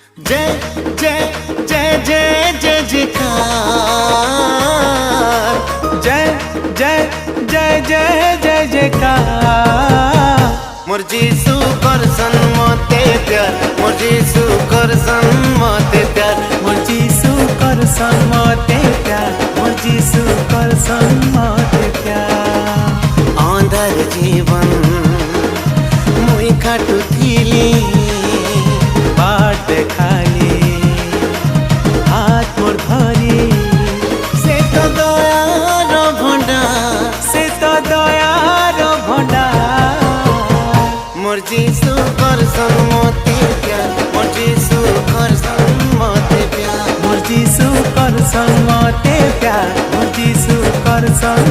जय जय जय जय जय जयकार, जय जय जय जय जय जयकार। मोर जीसू करसन मते प्यार, मोर जीसू करसन मते प्यार, मोर जीसू करसन मते प्यार, मोर जीसू करसन मते प्यार। अंधार जीवन मुई काटू थीली, बाट देखाली हाथ मोर धरी, से तो दयार भंडार, से तो दयार भंडार। मोर जीसू करसन मते प्यार, मोर जीसू करसन मते प्यार, मोर जीसू करसन मते प्यार, मोर जीसू करसन